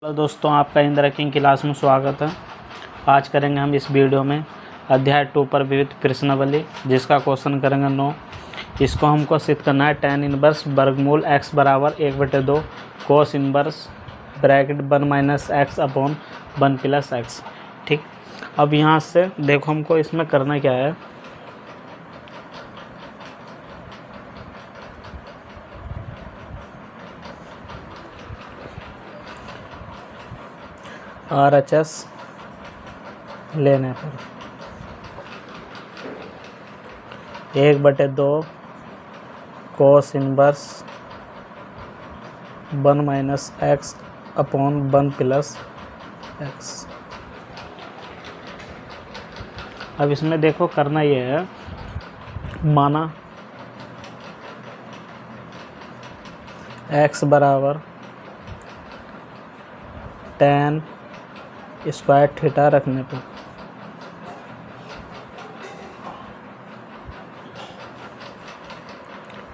Hello दोस्तों, आपका Indira king class में स्वागत है। आज करेंगे हम इस वीडियो में अध्याय 2 पर विविध प्रश्नावली, जिसका क्वेश्चन करेंगे 9। इसको हमको सिद्ध करना है tan इनवर्स वर्गमूल x बराबर 1/2 cos inverse bracket 1 minus x upon 1 plus x. ठीक, अब यहाँ से देखो हमको इसमें करना क्या है। RHS लेने पर 1/2 cos inverse 1 minus x upon 1 plus x. अब इसमें देखो करना ये है, माना x बराबर tan स्क्वायर थीटा रखने पर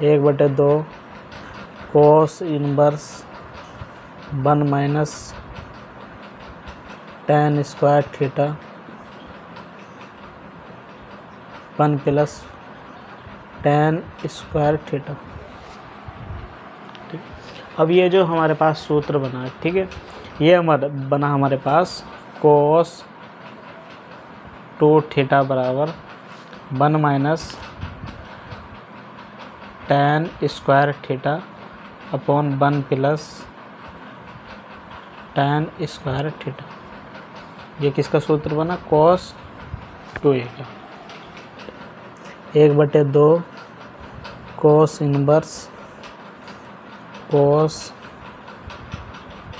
एक बटे दो cos inverse 1 minus tan square theta 1 plus tan square theta. ठीक, अब ये जो हमारे पास सूत्र बना है, ठीक है, ये बना हमारे पास कोस 2 थीटा बराबर 1 minus tan square theta upon 1 plus tan square theta. ये किसका सूत्र बना? कोस 2a का। 1/2 कोस इनवर्स कोस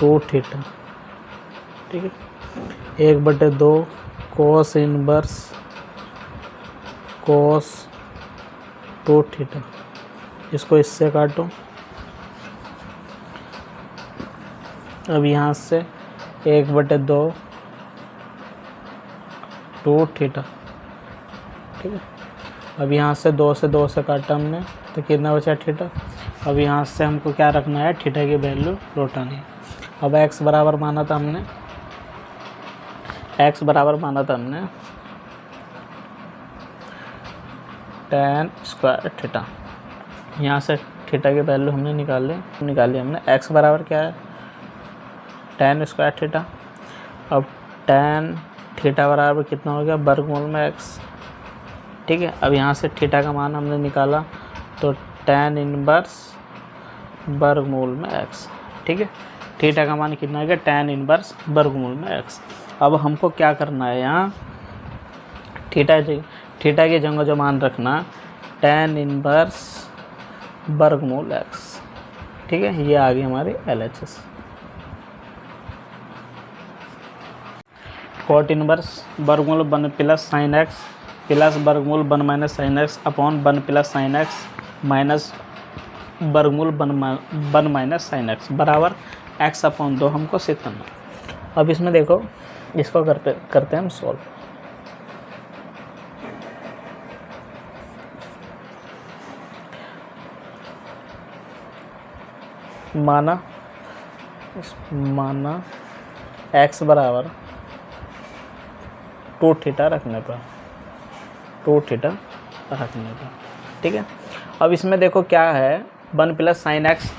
2 थीटा। ठीक है, 1/2 कोस इनवर्स कोस 2 थीटा। इसको इससे काटो। अब यहाँ से 1/2 2 थीटा। ठीक है, अब यहाँ से 2 से काटा हमने तो कितना बचा? थीटा। अब यहाँ से हमको क्या रखना है? थीटा की वैल्यू लौटानी है। अब x बराबर माना था हमने tan स्क्वायर थीटा। यहाँ से थीटा की वैल्यू हमने निकाली हमने। x बराबर क्या है? tan square theta. अब tan थीटा बराबर कितना हो गया? वर्गमूल में x। ठीक है, अब यहाँ से थीटा का मान हमने निकाला तो tan इनवर्स वर्गमूल में x। ठीक है, थीटा का मान कितना है? tan इनवर्स वर्गमूल में x। अब हमको क्या करना है? यहाँ थीटा की जगह जो मान रखना tan इनवर्स वर्गमूल x। ठीक है, ये आ गई हमारी LHS। cot इनवर्स वर्गमूल 1 प्लस साइन एक्स प्लस वर्गमूल 1 minus sine x upon 1 plus sine x minus वर्गमूल 1 माइनस साइन एक्स बराबर x अपॉन 2 हमको सिद्ध करना। अब इसमें देखो, इसको करते हैं हम सॉल्व। माना x बराबर 2 थीटा रखने पर ठीक है, अब इसमें देखो क्या है? 1 प्लस साइन एक्स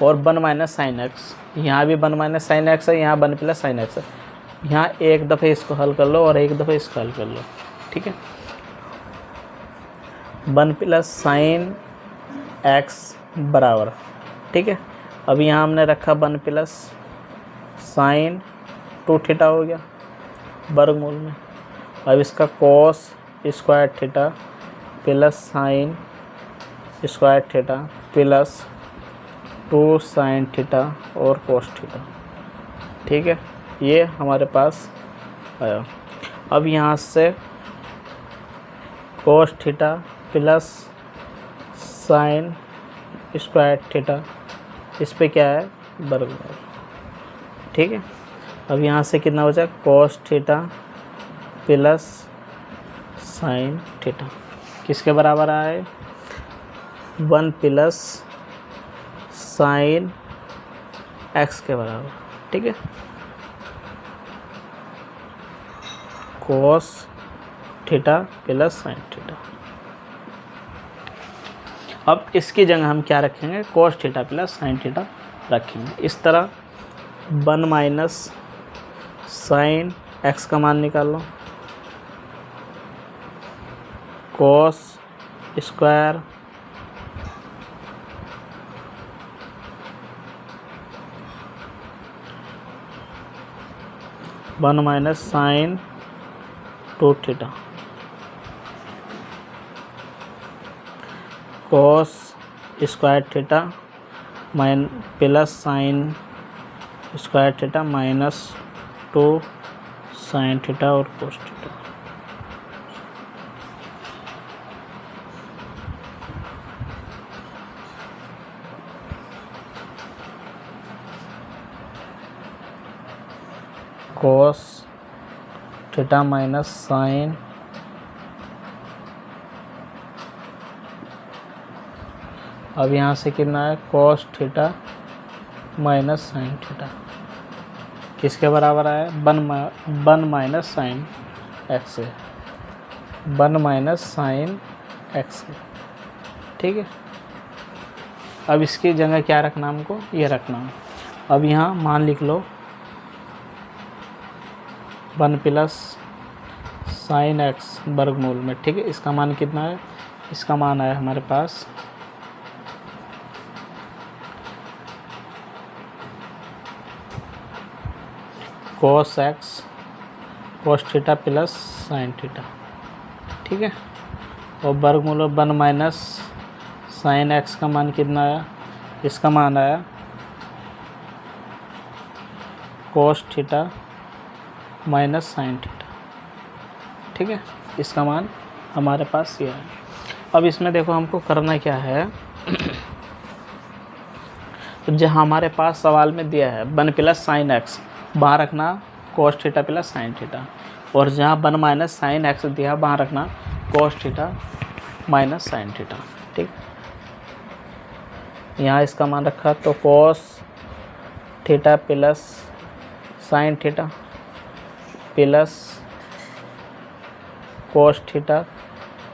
और 1 माइनस साइन एक्स। यहाँ भी 1 माइनस साइन एक्स है, यहाँ 1 प्लस साइन एक्स है। यहाँ एक दफ़े इसको हल कर लो और एक दफ़े इसको हल कर लो। ठीक है, 1 प्लस साइन एक्स बराबर, ठीक है, अब यहाँ हमने रखा 1 प्लस साइन 2 थीटा हो गया वर्गमूल में। अब इसका कोस square theta plus sine square theta plus 2 sine theta और कोस थीटा। ठीक है, ये हमारे पास आया। अब यहाँ से कोस theta plus sine square theta, इस पे क्या है? वर्गमूल। ठीक है, अब यहाँ से कितना बचा? कोस थीटा प्लस साइन थीटा किसके बराबर आए? 1 प्लस साइन एक्स के बराबर, ठीक है। Cos theta plus sine theta. अब इसकी जगह हम क्या रखेंगे, कोस थीटा प्लस साइन थीटा रखेंगे। इस तरह 1 माइनस साइन एक्स का मान निकाल लो, cos square one minus sine 2 theta, cos square theta plus sine square theta minus 2 sine theta और cos theta. Cos theta minus sine अब यहाँ से कितना है, cos theta minus sine theta किसके बराबर है, 1 माइनस साइन एक्स है, 1 माइनस साइन एक्स है, ठीक है। अब इसकी जगह क्या रखना हमको, ये रखना। अब यहाँ मान लिख लो 1 प्लस साइन एक्स वर्गमूल में, ठीक है। इसका मान कितना है, इसका मान है हमारे पास cos x cos theta plus sine theta, ठीक है। और वर्गमूल 1 माइनस साइन एक्स का मान कितना आया, इसका मान आया कोस थीटा माइनस साइन थीटा, ठीक है। इसका मान हमारे पास ये है। अब इसमें देखो हमको करना क्या है, जो हमारे पास सवाल में दिया है 1 प्लस साइन एक्स, वहाँ रखना कोस थीटा प्लस साइन थीटा, और जहाँ 1 माइनस साइन एक्स दिया वहाँ रखना कोस थीटा माइनस साइन थीटा, ठीक। यहाँ इसका मान रखा तो कोस theta plus sine theta plus cos theta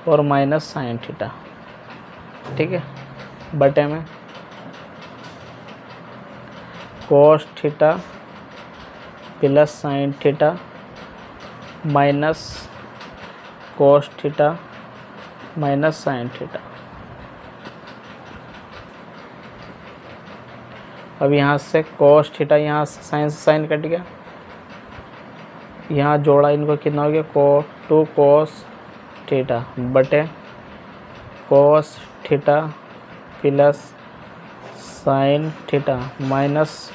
और माइनस साइन थीटा, ठीक है, बटे में कोस theta plus sine theta minus cos theta minus sine theta. अब यहाँ से कोस थीटा, यहाँ साइन से साइन कट गया, यहाँ जोड़ा इनको कितना हो गया 2 कोस थीटा बटे कोस theta plus sine theta minus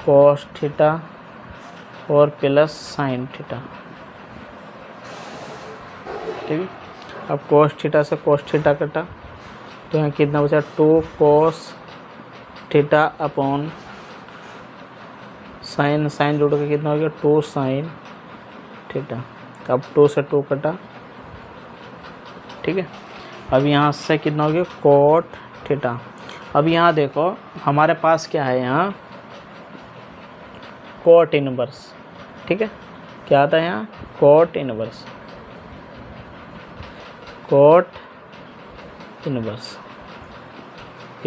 cos theta और प्लस साइन थीटा, ठीक है। अब कोस थीटा से कोस थीटा कटा तो यहाँ कितना बचा 2 कोस थीटा अपॉन साइन जोड़ के कितना हो गया 2 साइन थीटा। अब 2 से 2 कटा, ठीक है। अब यहाँ से कितना हो गया कोट थीटा। अब यहाँ देखो हमारे पास क्या है, यहाँ कोट इनवर्स, ठीक है। क्या आता है यहाँ कोट इनवर्स,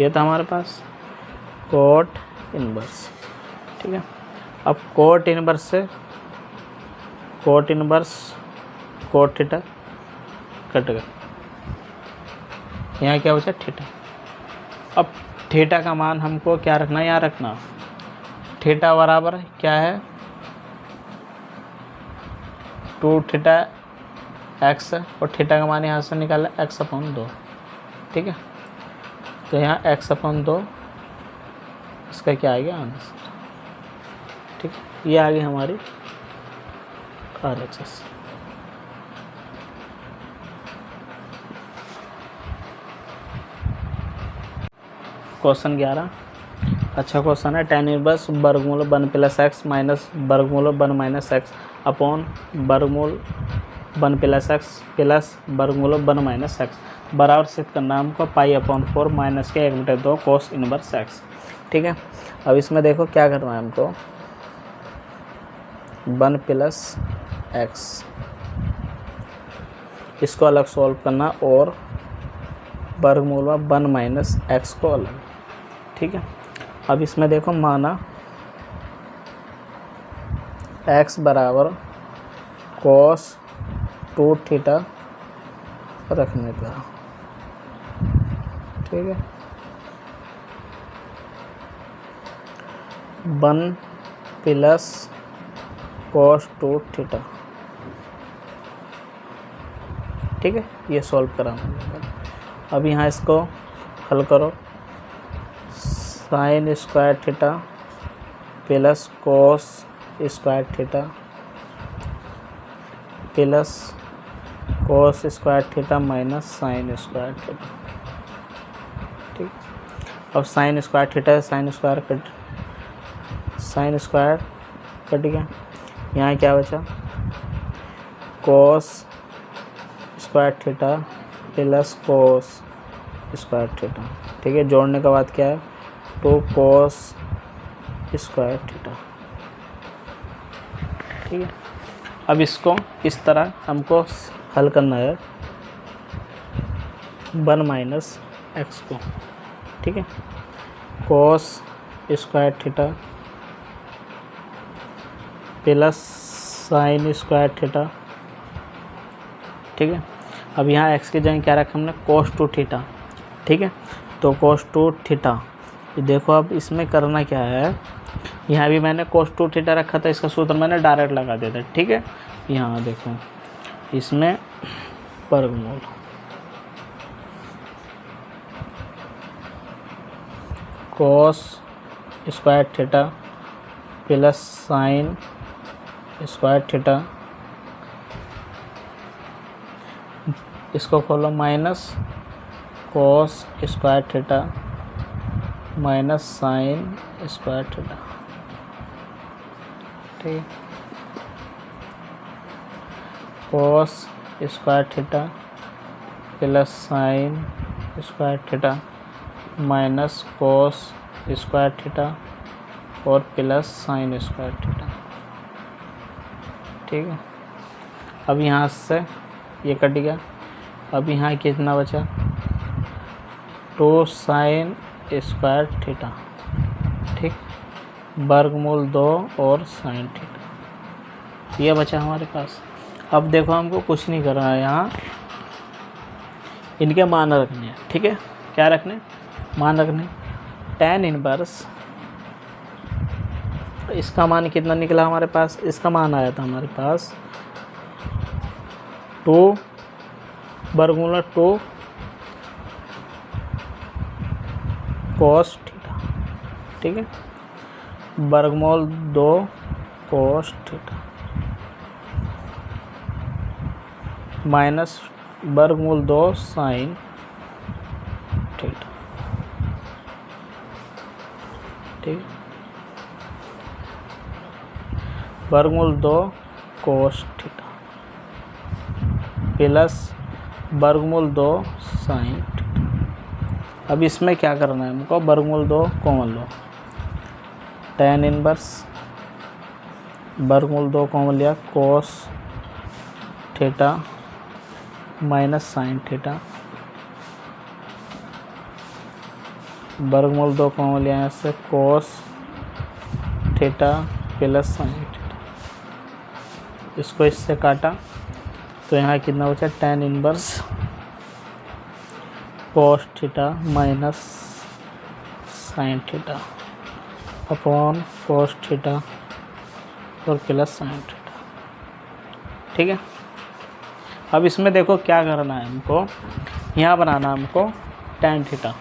ये था हमारे पास कोट इनवर्स, ठीक है। अब कोट इनवर्स से कोट थीटा कट गया, यहाँ क्या बचा थीटा। अब थीटा का मान हमको क्या रखना है, यहाँ रखना थीटा बराबर क्या है 2 थीटा एक्स और थीटा का मान यहाँ से निकाला x/2, ठीक है। तो यहाँ x/2 इसका क्या आ गया आंसर, ठीक है। ये आ गई हमारी RHS। क्वेश्चन 11 अच्छा क्वेश्चन है। tan इनवर्स वर्गमूल 1 प्लस एक्स माइनस वर्गमूल 1 माइनस एक्स अपॉन वर्गमूल 1 प्लस एक्स प्लस वर्गमूल 1 माइनस एक्स बराबर सिद्ध करना हमको पाई/4 माइनस के 1/2 कोस इनवर्स एक्स। ठीक है। अब इसमें देखो क्या करना है हमको, 1 प्लस एक्स, इसको अलग सॉल्व करना और वर्गमूल में 1 माइनस एक्स को अलग, ठीक है। अब इसमें देखो माना x बराबर cos 2 थीटा रखने का, ठीक है। 1 प्लस cos 2 थीटा, ठीक है। ये सॉल्व करा। अब यहाँ इसको हल करो, sign square theta plus cos square theta plus cos square theta minus sign square theta, ठीक। अब sign square theta sine square cut गया। यहाँ क्या बचा, कोस square theta plus cos square theta, ठीक है। जोड़ने के बाद क्या है, 2 कोस स्क्वायर थीटा, ठीक है। अब इसको इस तरह हमको हल करना है 1 माइनस एक्स को, ठीक है। कोस square theta plus sine square theta, ठीक है। अब यहाँ एक्स की जगह क्या रखा हमने, कोस 2 थीटा, ठीक है। तो कोस 2 थीटा, देखो अब इसमें करना क्या है, यहाँ भी मैंने कोस 2 थीटा रखा था, इसका सूत्र मैंने डायरेक्ट लगा दिया था, ठीक है। यहाँ देखो इसमें वर्गमूल कोस square theta plus sine square theta, इसको खोलो minus cos square theta minus sign square theta, ठीक है। कोस square theta plus sine square theta minus कोस स्क्वायर थीटा और प्लस साइन स्क्वायर थीटा, ठीक है। अब यहाँ से ये कट गया। अब यहाँ कितना बचा, 2 साइन स्क्वायर थीटा, ठीक, वर्गमूल 2 और साइन थीटा, ये बचा हमारे पास। अब देखो हमको कुछ नहीं करना है, यहाँ इनके मान रखने हैं, ठीक है। क्या रखने, मान रखने, tan इनवर्स, इसका मान कितना निकला हमारे पास, इसका मान आया था हमारे पास 2 वर्गमूल 2 कोस थीटा, ठीक है, वर्गमूल 2 कोस थीटा माइनस वर्गमूल 2 साइन थीटा, ठीक, वर्गमूल 2 कोस थीटा प्लस वर्गमूल 2 साइन थीटा। अब इसमें क्या करना है हमको, वर्गमूल 2 कॉमन लो, tan इनवर्स वर्गमूल 2 कॉमन लिया, कोस थीटा माइनस साइन थीटा, वर्गमूल 2 कॉमन लिया, यहाँ से कोस थीटा प्लस साइन थीटा, इसको इससे काटा तो यहाँ कितना बचा, tan inverse cos theta minus sine theta upon cos theta और प्लस साइन थीटा, ठीक है। अब इसमें देखो क्या करना है हमको, यहाँ बनाना है हमको tan थीटा,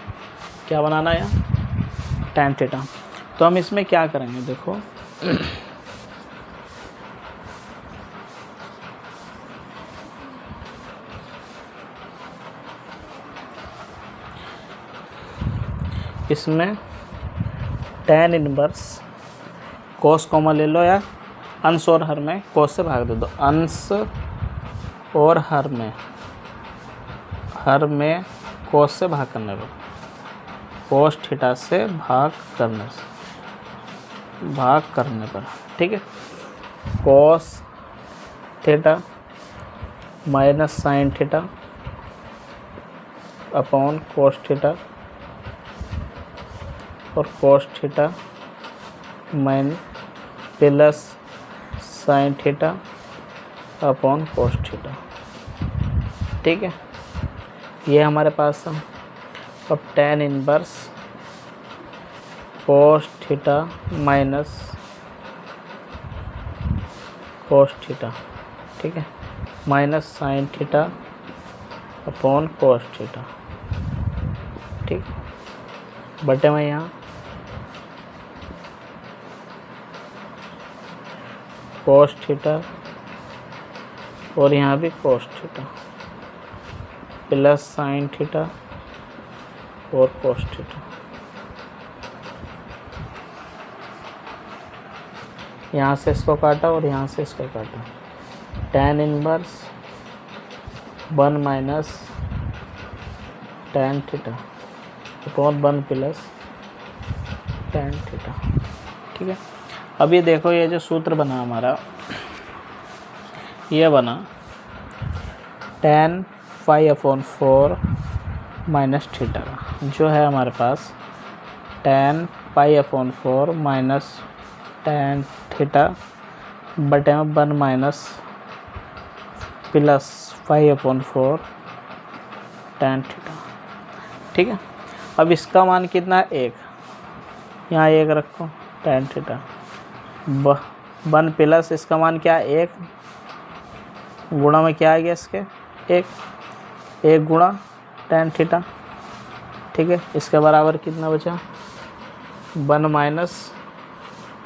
क्या बनाना है यहाँ, tan थीटा। तो हम इसमें क्या करेंगे, देखो इसमें tan इनवर्स कोस कॉमन ले लो, या अंश और हर में कोस से भाग दे दो, अंश और हर में कोस से भाग करने दो, कोस थीटा से भाग करने पर, ठीक है। Cos theta minus sine theta upon cos theta और cos theta plus sine theta upon cos theta, ठीक है। ये हमारे पास है। अब tan inverse cos theta minus cos theta, ठीक है, minus sine theta upon cos theta, ठीक, बटे में यहाँ कोस थीटा और यहाँ भी cos theta plus sine theta और कोस थीटा। यहाँ से इसको काटा और यहाँ से इसको काटा। tan inverse 1 minus tan theta upon 1 plus tan theta, ठीक है। अब ये देखो, ये जो सूत्र बना हमारा, ये बना tan pi upon 4 minus theta का, जो है हमारे पास tan pi upon 4 minus tan theta बटे में 1 minus plus pi upon 4 tan theta, ठीक है। अब इसका मान कितना है? 1, यहाँ 1 रखो, tan थीटा 1 प्लस इसका मान क्या है? 1 गुणा में क्या आ गया इसके? 1 गुणा tan थीटा, ठीक है। इसके बराबर कितना बचा? 1 minus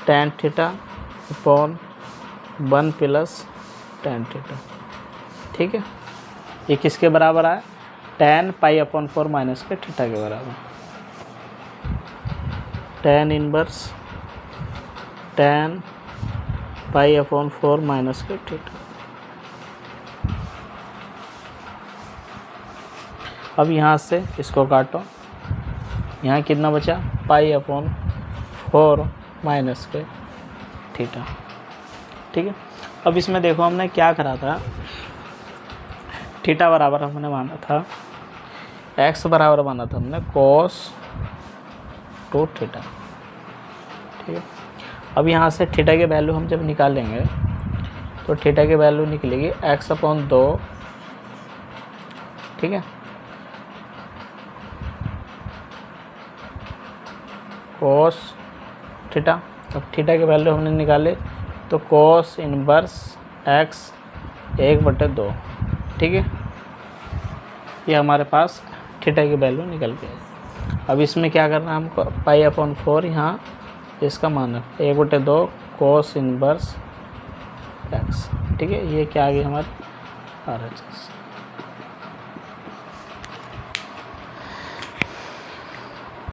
tan theta upon 1 plus tan theta, ठीक है। ये किसके बराबर आया? tan पाई अपॉन 4 माइनस के थीटा के बराबर। tan inverse tan pi upon 4 minus के थीटा। अब यहाँ से इसको काटो, यहाँ कितना बचा? पाई अपॉन 4 माइनस के थीटा, ठीक है। अब इसमें देखो हमने क्या करा था, थीटा बराबर हमने माना था, एक्स बराबर माना था हमने कोस 2 थीटा, ठीक है। अब यहाँ से थीटा की वैल्यू हम जब निकालेंगे तो थीटा की वैल्यू निकलेगी एक्स अपॉन 2, ठीक है, कोस थीटा। अब थीटा की वैल्यू हमने निकाले तो कोस इनवर्स एक्स 1/2, ठीक है। ये हमारे पास थीटा की वैल्यू निकल गई। अब इसमें क्या करना है हमको? पाई अपॉन 4 यहाँ इसका मान है 1/2 कोस इनवर्स एक्स, ठीक है। ये क्या आ गई हमारी RHS।